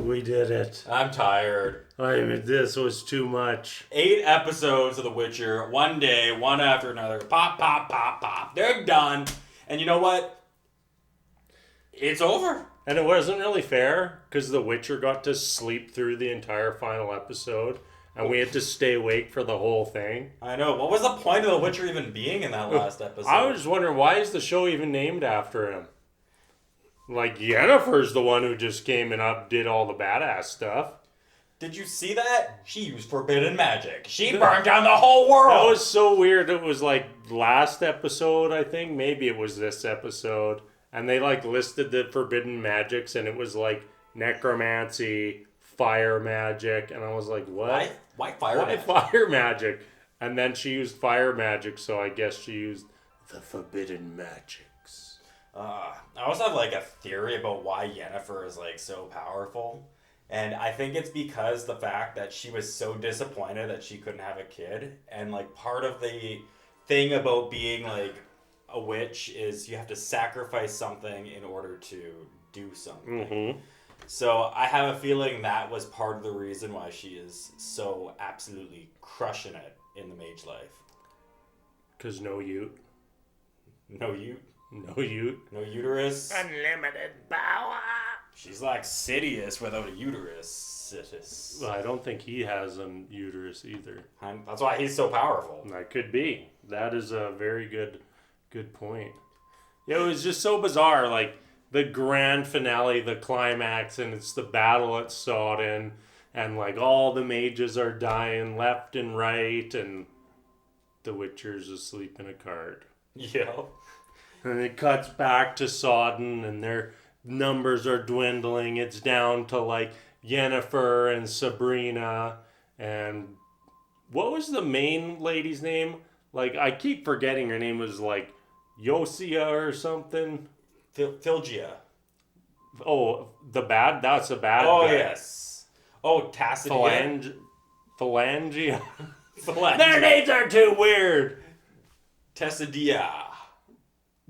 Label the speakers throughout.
Speaker 1: We did it.
Speaker 2: I'm tired.
Speaker 1: This was too much.
Speaker 2: 8 episodes of The Witcher, one day, one after another. Pop, pop, pop, pop. They're done. And you know what? It's over.
Speaker 1: And it wasn't really fair because The Witcher got to sleep through the entire final episode. And we had to stay awake for the whole thing.
Speaker 2: I know. What was the point of The Witcher even being in that last episode?
Speaker 1: I was just wondering, why is the show even named after him? Like, Yennefer's the one who just came and did all the badass stuff.
Speaker 2: Did you see that? She used forbidden magic. She burned down the whole world.
Speaker 1: That was so weird. It was like last episode, I think. Maybe it was this episode. And they like listed the forbidden magics and it was like necromancy, fire magic. And I was like, what?
Speaker 2: Why fire magic?
Speaker 1: Why fire magic? And then she used fire magic, so I guess she used the forbidden magics.
Speaker 2: I also have like a theory about why Yennefer is like so powerful. And I think it's because the fact that she was so disappointed that she couldn't have a kid. And like part of the thing about being like a witch is you have to sacrifice something in order to do something.
Speaker 1: Mm-hmm.
Speaker 2: So I have a feeling that was part of the reason why she is so absolutely crushing it in the mage life.
Speaker 1: Because no ute.
Speaker 2: No ute.
Speaker 1: No ute.
Speaker 2: No uterus.
Speaker 1: Unlimited power.
Speaker 2: She's like Sidious without a uterus.
Speaker 1: Well, I don't think he has a uterus either.
Speaker 2: And that's why he's so powerful.
Speaker 1: That could be. That is a very good point. Yeah, it was just so bizarre. Like, the grand finale, the climax, and it's the battle at Sodden, and like all the mages are dying left and right, and the Witcher's asleep in a cart.
Speaker 2: Yeah.
Speaker 1: And it cuts back to Sodden, and their numbers are dwindling. It's down to like Yennefer and Sabrina, and what was the main lady's name? Like, I keep forgetting her name was like Yosia or something.
Speaker 2: Philgia.
Speaker 1: Oh, that's a bad
Speaker 2: guy.
Speaker 1: Yes.
Speaker 2: Oh, Tacidia.
Speaker 1: Phalangia. Their names are too weird.
Speaker 2: Tessadia.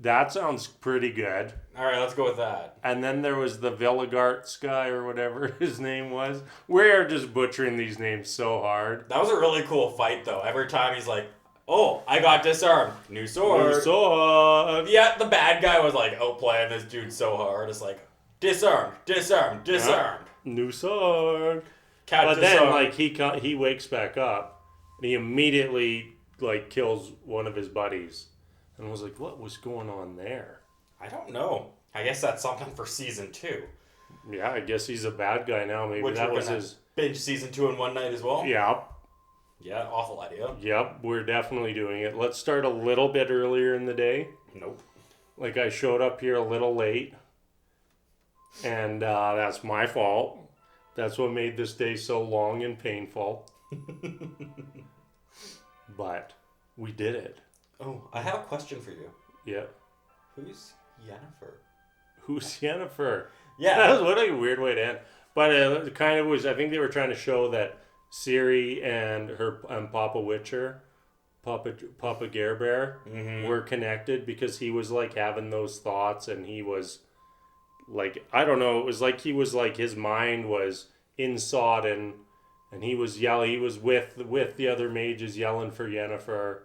Speaker 1: That sounds pretty good.
Speaker 2: Alright, let's go with that.
Speaker 1: And then there was the Villigarts guy or whatever his name was. We're just butchering these names so hard.
Speaker 2: That was a really cool fight though. Every time he's like, oh, I got disarmed. New sword.
Speaker 1: New sword.
Speaker 2: Yeah, the bad guy was like outplaying this dude so hard. It's like, disarmed, disarmed, disarmed.
Speaker 1: Yeah. New sword.
Speaker 2: Cat
Speaker 1: but
Speaker 2: disarmed.
Speaker 1: then, like, he wakes back up. And he immediately, like, kills one of his buddies. And I was like, what was going on there?
Speaker 2: I don't know. I guess that's something for season 2.
Speaker 1: Yeah, I guess he's a bad guy now. Maybe that was his...
Speaker 2: binge season 2 in one night as well?
Speaker 1: Yeah.
Speaker 2: Yeah, awful idea.
Speaker 1: Yep, we're definitely doing it. Let's start a little bit earlier in the day.
Speaker 2: Nope.
Speaker 1: Like, I showed up here a little late. And that's my fault. That's what made this day so long and painful. But we did it.
Speaker 2: Oh, I have a question for you.
Speaker 1: Yeah.
Speaker 2: Who's Yennefer?
Speaker 1: Who's Yennefer?
Speaker 2: Yeah.
Speaker 1: That was what a weird way to end. But it kind of was, I think they were trying to show that Ciri and Papa Witcher, Papa Gerbear, were connected because he was like having those thoughts and he was like, I don't know, it was like he was like, his mind was in Sodden and he was yelling, he was with the other mages yelling for Yennefer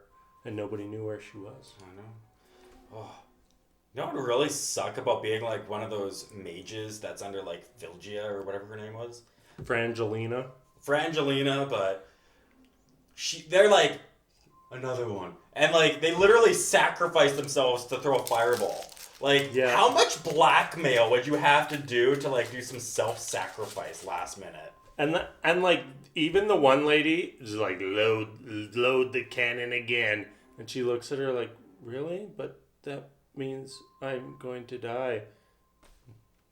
Speaker 1: and nobody knew where she was.
Speaker 2: I know. Oh. You know what would really suck about being like one of those mages that's under like Philgia or whatever her name was?
Speaker 1: Frangelina,
Speaker 2: but they're like another one. And like they literally sacrifice themselves to throw a fireball. Like how much blackmail would you have to do to like do some self-sacrifice last minute?
Speaker 1: And like even the one lady is like load the cannon again, and she looks at her like, really? But that means I'm going to die.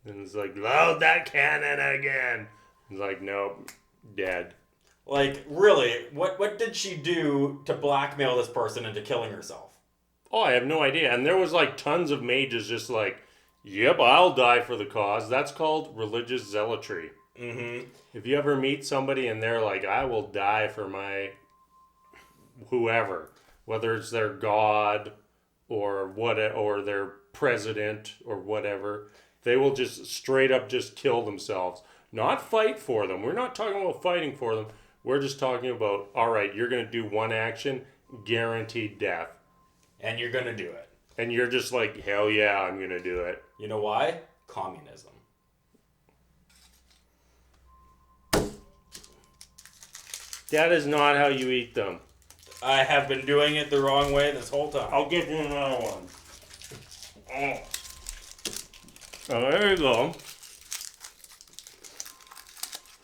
Speaker 1: And it's like, load that cannon again. It's like, nope, dead.
Speaker 2: Like, really, what did she do to blackmail this person into killing herself?
Speaker 1: Oh, I have no idea. And there was like tons of mages just like, yep, I'll die for the cause. That's called religious zealotry.
Speaker 2: Mm-hmm.
Speaker 1: If you ever meet somebody and they're like, I will die for my whoever, whether it's their god or or their president or whatever, they will just straight up just kill themselves. Not fight for them. We're not talking about fighting for them. We're just talking about, all right, you're going to do one action, guaranteed death.
Speaker 2: And you're going to do it. And
Speaker 1: you're just like, hell yeah, I'm going to do it.
Speaker 2: You know why? Communism.
Speaker 1: That is not how you eat them.
Speaker 2: I have been doing it the wrong way this whole time.
Speaker 1: I'll get you another one. Oh, there you go.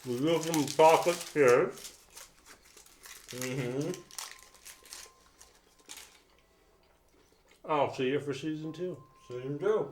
Speaker 1: We got some chocolate here.
Speaker 2: Mm-hmm.
Speaker 1: I'll see you for season 2.
Speaker 2: Season 2.